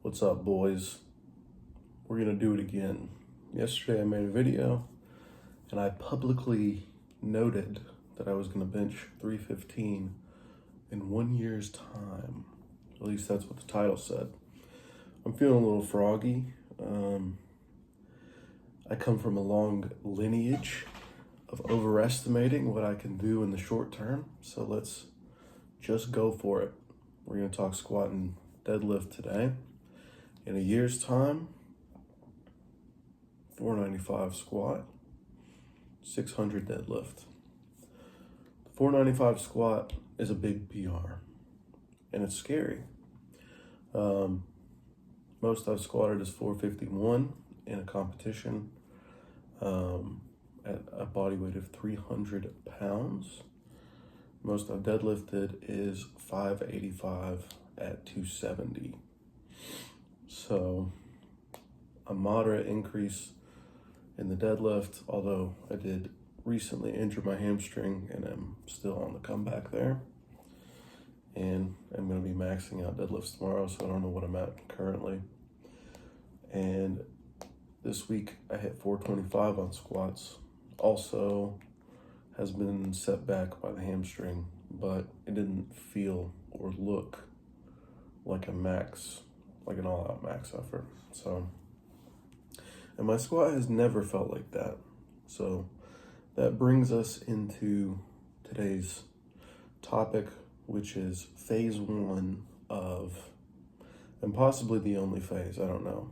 What's up, boys? We're gonna do it again. Yesterday I made a video and I publicly noted that I was gonna bench 315 in 1 year's time. At least that's what the title said. I'm feeling a little froggy. I come from a long lineage of overestimating what I can do in the short term, so let's just go for it. We're gonna talk squat and deadlift today. In a year's time, 495 squat, 600 deadlift. The 495 squat is a big PR, and it's scary. Most I've squatted is 451 in a competition at a body weight of 300 pounds. Most I've deadlifted is 585 at 270. So a moderate increase in the deadlift, although I did recently injure my hamstring and I'm still on the comeback there. And I'm going to be maxing out deadlifts tomorrow, so I don't know what I'm at currently. And this week I hit 425 on squats. Also has been set back by the hamstring, but it didn't feel or look like a max, like an all-out max effort. So, and my squat has never felt like that. So that brings us into today's topic, which is phase one of, and possibly the only phase, I don't know,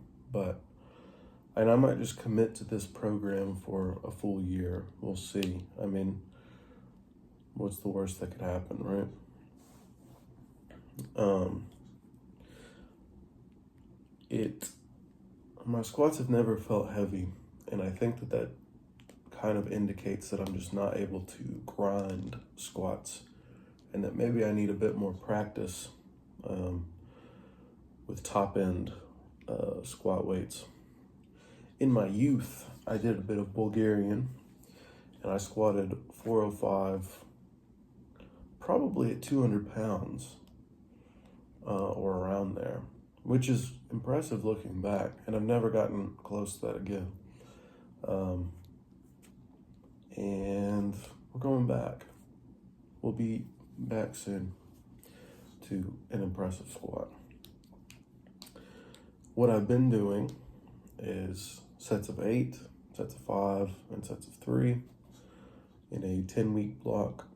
and I might just commit to this program for a full year. We'll see. I mean, what's the worst that could happen, right? My squats have never felt heavy, and I think that kind of indicates that I'm just not able to grind squats, and that maybe I need a bit more practice with top end squat weights. In my youth, I did a bit of Bulgarian, and I squatted 405, probably at 200 pounds or around there, which is impressive looking back, and I've never gotten close to that again. And we're going back. We'll be back soon to an impressive squat. What I've been doing is sets of 8, sets of 5, and sets of 3 in a 10-week block,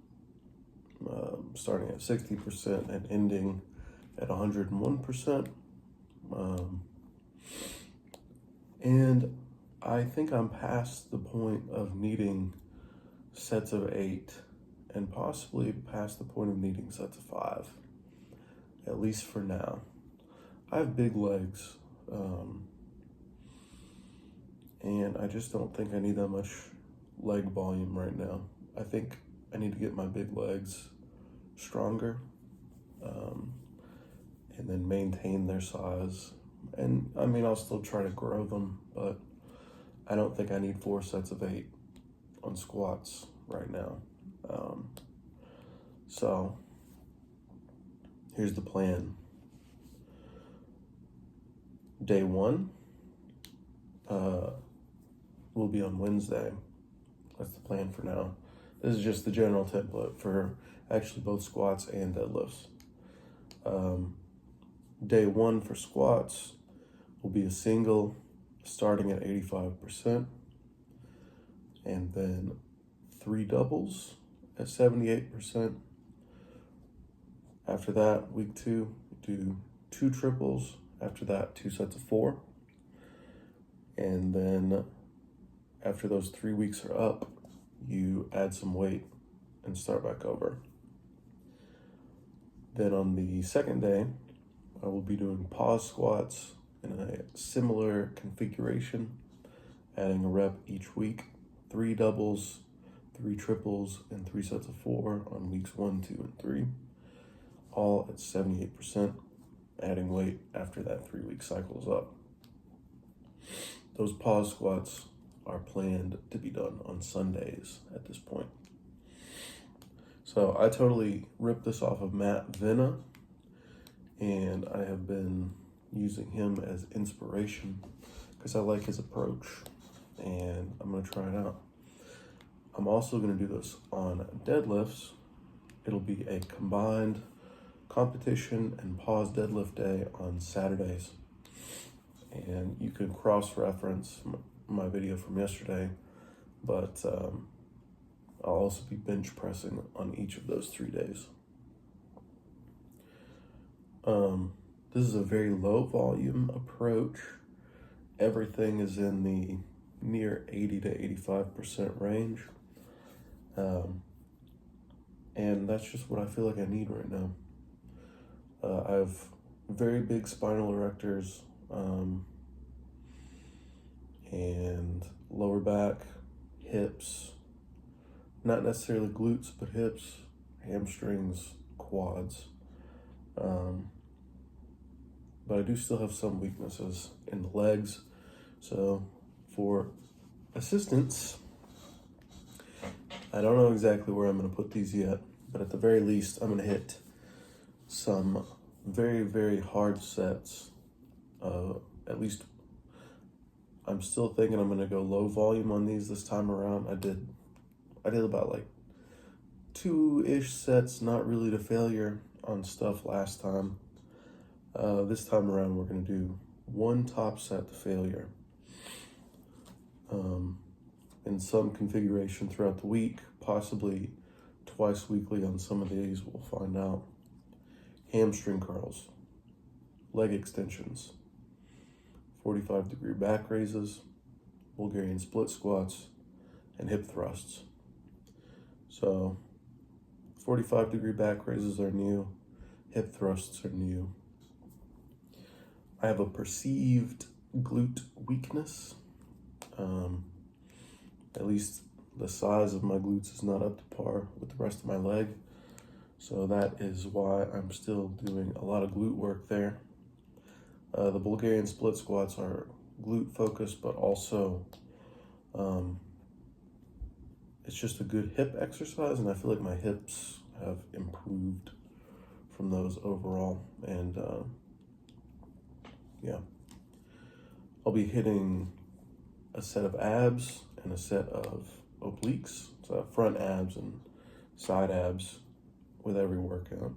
starting at 60% and ending at 101%. And I think I'm past the point of needing sets of 8 and possibly past the point of needing sets of 5, at least for now. I have big legs, and I just don't think I need that much leg volume right now. I think I need to get my big legs stronger, and then maintain their size. And I mean, I'll still try to grow them, but I don't think I need 4 sets of 8 on squats right now. So here's the plan. Day 1 will be on Wednesday. That's the plan for now. This is just the general template for actually both squats and deadlifts. Day 1 for squats will be a single starting at 85%, and then 3 doubles at 78%. After that, week 2, do 2 triples. After that, 2 sets of 4. And then after those 3 weeks are up, you add some weight and start back over. Then on the second day, I will be doing pause squats in a similar configuration, adding a rep each week, 3 doubles, 3 triples, and 3 sets of 4 on weeks 1, 2, and 3, all at 78%, adding weight after that 3-week cycle is up. Those pause squats are planned to be done on Sundays at this point. So I totally ripped this off of Matt Venna, and I have been using him as inspiration because I like his approach, and I'm gonna try it out. I'm also gonna do this on deadlifts. It'll be a combined competition and pause deadlift day on Saturdays. And you can cross-reference my video from yesterday, but I'll also be bench pressing on each of those 3 days. This is a very low volume approach. Everything is in the near 80 to 85% range. And that's just what I feel like I need right now. I have very big spinal erectors, and lower back, hips, not necessarily glutes, but hips, hamstrings, quads. But I do still have some weaknesses in the legs. So for assistance, I don't know exactly where I'm going to put these yet, but at the very least, I'm going to hit some very, very hard sets. At least I'm still thinking I'm going to go low volume on these this time around. I did about like 2-ish sets, not really to failure on stuff last time. This time around, we're going to do 1 top set to failure. In some configuration throughout the week, possibly twice weekly on some of these, we'll find out. Hamstring curls, leg extensions, 45-degree back raises, Bulgarian split squats, and hip thrusts. So 45-degree back raises are new, hip thrusts are new. I have a perceived glute weakness. At least the size of my glutes is not up to par with the rest of my leg. So that is why I'm still doing a lot of glute work there. The Bulgarian split squats are glute focused, but also it's just a good hip exercise, and I feel like my hips have improved from those overall. And yeah, I'll be hitting a set of abs and a set of obliques, so front abs and side abs with every workout.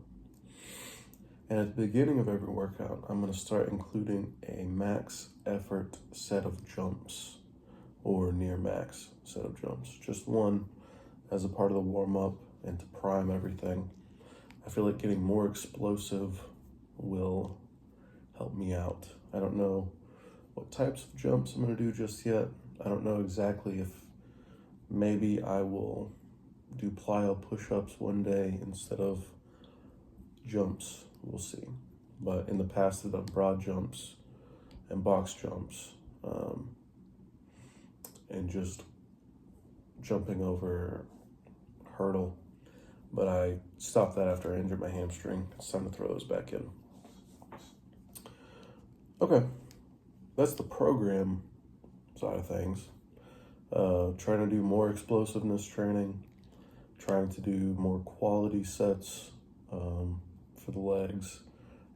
And at the beginning of every workout, I'm going to start including a max effort set of jumps or near max set of jumps. Just one as a part of the warm-up and to prime everything. I feel like getting more explosive will help me out. I don't know what types of jumps I'm going to do just yet. I don't know exactly if maybe I will do plyo push-ups one day instead of jumps. We'll see. But in the past, I've done broad jumps and box jumps, and just jumping over hurdle. But I stopped that after I injured my hamstring. It's time to throw those back in. Okay, that's the program side of things. Trying to do more explosiveness training, trying to do more quality sets for the legs,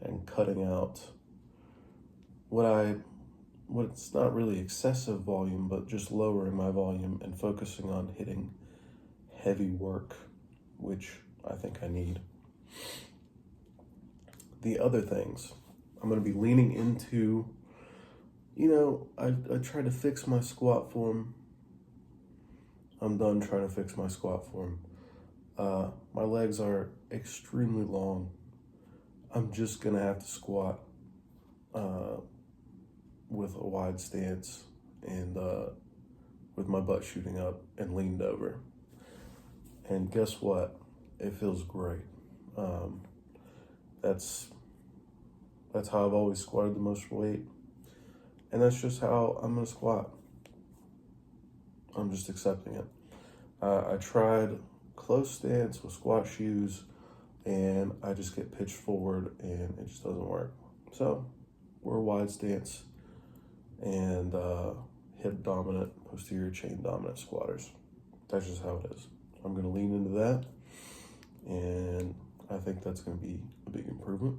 and cutting out what's not really excessive volume, but just lowering my volume and focusing on hitting heavy work, which I think I need. The other things, I'm going to be leaning into, I tried to fix my squat form. I'm done trying to fix my squat form. My legs are extremely long. I'm just going to have to squat with a wide stance and with my butt shooting up and leaned over. And guess what? It feels great. That's how I've always squatted the most weight. And that's just how I'm going to squat. I'm just accepting it. I tried close stance with squat shoes, and I just get pitched forward, and it just doesn't work. So we're wide stance and hip dominant, posterior chain dominant squatters. That's just how it is. I'm going to lean into that, and I think that's going to be a big improvement.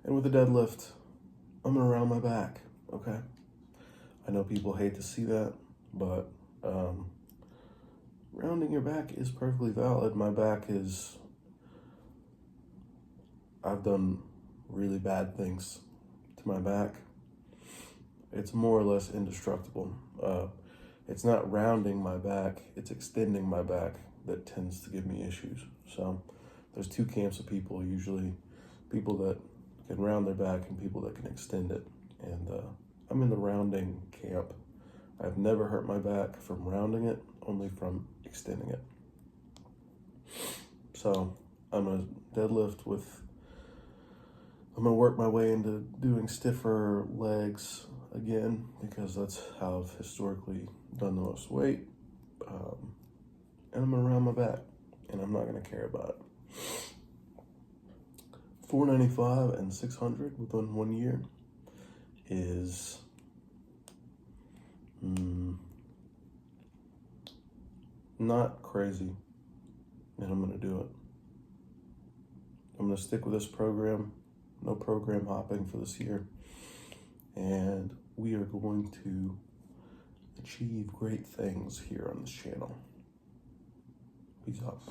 And with the deadlift, I'm gonna round my back, okay? I know people hate to see that, but rounding your back is perfectly valid. My back is, I've done really bad things to my back. It's more or less indestructible. It's not rounding my back, it's extending my back that tends to give me issues. So there's two camps of people, usually people that can round their back and people that can extend it. And I'm in the rounding camp. I've never hurt my back from rounding it, only from extending it. So I'm gonna deadlift with, I'm gonna work my way into doing stiffer legs again, because that's how I've historically done the most weight. And I'm gonna round my back, and I'm not gonna care about it. 495 and 600 within 1 year is not crazy, and I'm gonna do it. I'm gonna stick with this program, no program hopping for this year, and we are going to achieve great things here on this channel. Peace out.